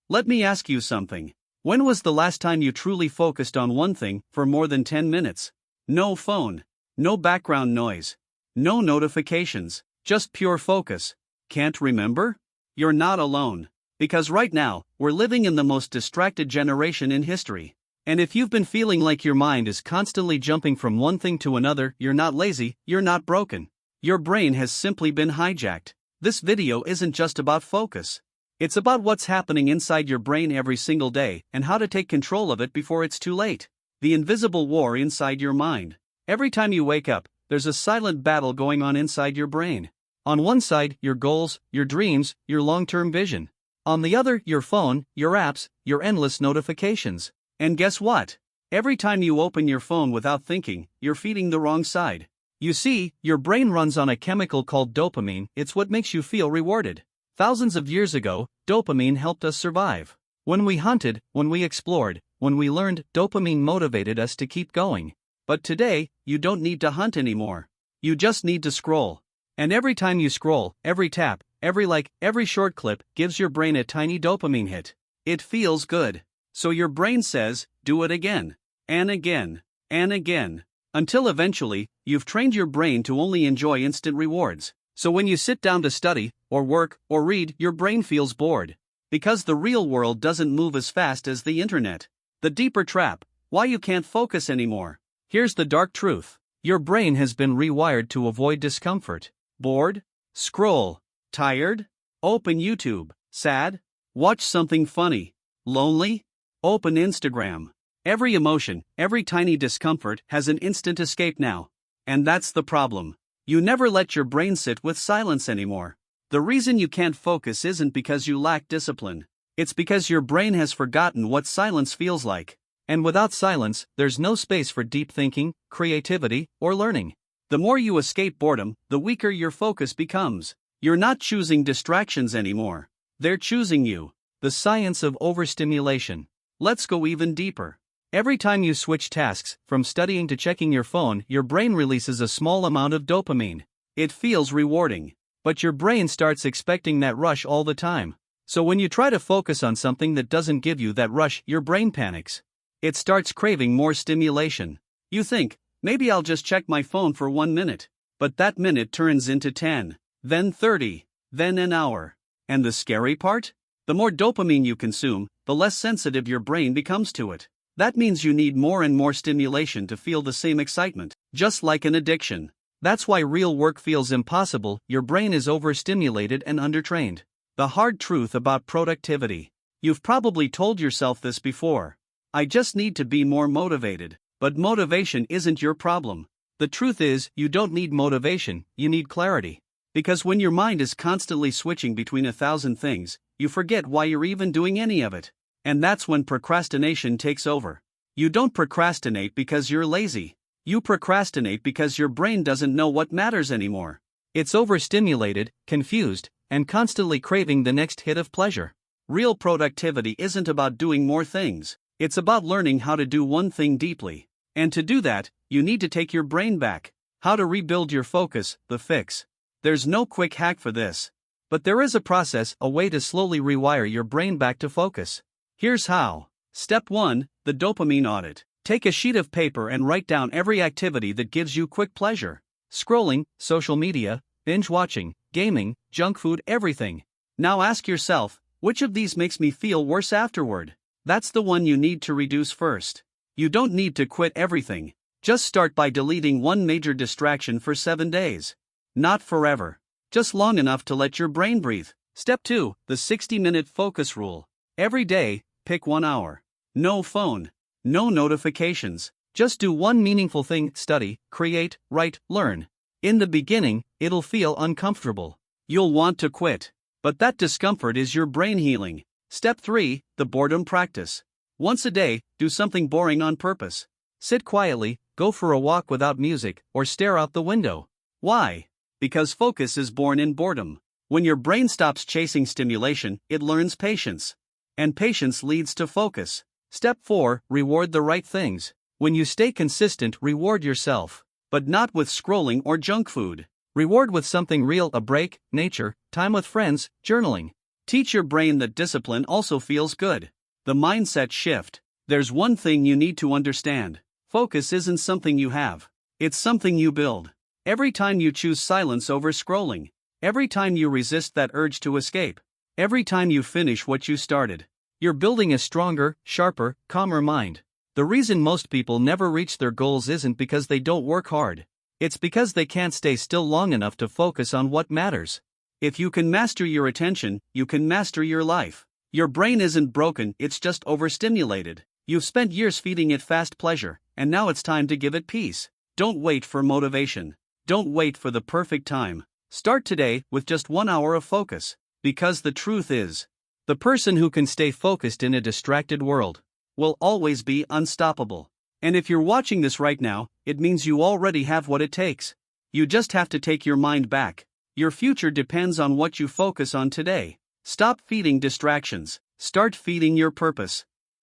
Let me ask you something. When was the last time you truly focused on one thing for more than 10 minutes? No phone, no background noise, no notifications, just pure focus. Can't remember? You're not alone. Because right now, we're living in the most distracted generation in history. And if you've been feeling like your mind is constantly jumping from one thing to another, you're not lazy, you're not broken. Your brain has simply been hijacked. This video isn't just about focus. It's about what's happening inside your brain every single day and how to take control of it before it's too late. The invisible war inside your mind. Every time you wake up, there's a silent battle going on inside your brain. On one side, your goals, your dreams, your long-term vision. On the other, your phone, your apps, your endless notifications. And guess what? Every time you open your phone without thinking, you're feeding the wrong side. You see, your brain runs on a chemical called dopamine. It's what makes you feel rewarded. Thousands of years ago, dopamine helped us survive. When we hunted, when we explored, when we learned, dopamine motivated us to keep going. But today, you don't need to hunt anymore. You just need to scroll. And every time you scroll, every tap, every like, every short clip gives your brain a tiny dopamine hit. It feels good. So your brain says, do it again, and again, and again, until eventually, you've trained your brain to only enjoy instant rewards. So when you sit down to study, or work, or read, your brain feels bored. Because the real world doesn't move as fast as the internet. The deeper trap, why you can't focus anymore. Here's the dark truth. Your brain has been rewired to avoid discomfort. Bored? Scroll. Tired? Open YouTube. Sad? Watch something funny. Lonely? Open Instagram. Every emotion, every tiny discomfort has an instant escape now. And that's the problem. You never let your brain sit with silence anymore. The reason you can't focus isn't because you lack discipline. It's because your brain has forgotten what silence feels like. And without silence, there's no space for deep thinking, creativity, or learning. The more you escape boredom, the weaker your focus becomes. You're not choosing distractions anymore. They're choosing you. The science of overstimulation. Let's go even deeper. Every time you switch tasks, from studying to checking your phone, your brain releases a small amount of dopamine. It feels rewarding. But your brain starts expecting that rush all the time. So when you try to focus on something that doesn't give you that rush, your brain panics. It starts craving more stimulation. You think, maybe I'll just check my phone for 1 minute. But that minute turns into 10, then 30, then an hour. And the scary part? The more dopamine you consume, the less sensitive your brain becomes to it. That means you need more and more stimulation to feel the same excitement, just like an addiction. That's why real work feels impossible. Your brain is overstimulated and undertrained. The hard truth about productivity. You've probably told yourself this before. I just need to be more motivated. But motivation isn't your problem. The truth is, you don't need motivation, you need clarity. Because when your mind is constantly switching between 1,000 things, you forget why you're even doing any of it. And that's when procrastination takes over. You don't procrastinate because you're lazy. You procrastinate because your brain doesn't know what matters anymore. It's overstimulated, confused, and constantly craving the next hit of pleasure. Real productivity isn't about doing more things. It's about learning how to do one thing deeply. And to do that, you need to take your brain back. How to rebuild your focus, the fix. There's no quick hack for this. But there is a process, a way to slowly rewire your brain back to focus. Here's how. Step 1, the dopamine audit. Take a sheet of paper and write down every activity that gives you quick pleasure. Scrolling, social media, binge watching, gaming, junk food, everything. Now ask yourself, which of these makes me feel worse afterward? That's the one you need to reduce first. You don't need to quit everything. Just start by deleting one major distraction for 7 days. Not forever. Just long enough to let your brain breathe. Step 2, the 60-minute focus rule. Every day, pick 1 hour. No phone. No notifications. Just do one meaningful thing: study, create, write, learn. In the beginning, it'll feel uncomfortable. You'll want to quit. But that discomfort is your brain healing. Step 3, the boredom practice. Once a day, do something boring on purpose. Sit quietly, go for a walk without music, or stare out the window. Why? Because focus is born in boredom. When your brain stops chasing stimulation, it learns patience. And patience leads to focus. Step 4, reward the right things. When you stay consistent, reward yourself. But not with scrolling or junk food. Reward with something real: a break, nature, time with friends, journaling. Teach your brain that discipline also feels good. The mindset shift. There's one thing you need to understand. Focus isn't something you have. It's something you build. Every time you choose silence over scrolling. Every time you resist that urge to escape. Every time you finish what you started. You're building a stronger, sharper, calmer mind. The reason most people never reach their goals isn't because they don't work hard. It's because they can't stay still long enough to focus on what matters. If you can master your attention, you can master your life. Your brain isn't broken, it's just overstimulated. You've spent years feeding it fast pleasure, and now it's time to give it peace. Don't wait for motivation. Don't wait for the perfect time. Start today with just 1 hour of focus. Because the truth is, the person who can stay focused in a distracted world will always be unstoppable. And if you're watching this right now, it means you already have what it takes. You just have to take your mind back. Your future depends on what you focus on today. Stop feeding distractions. Start feeding your purpose.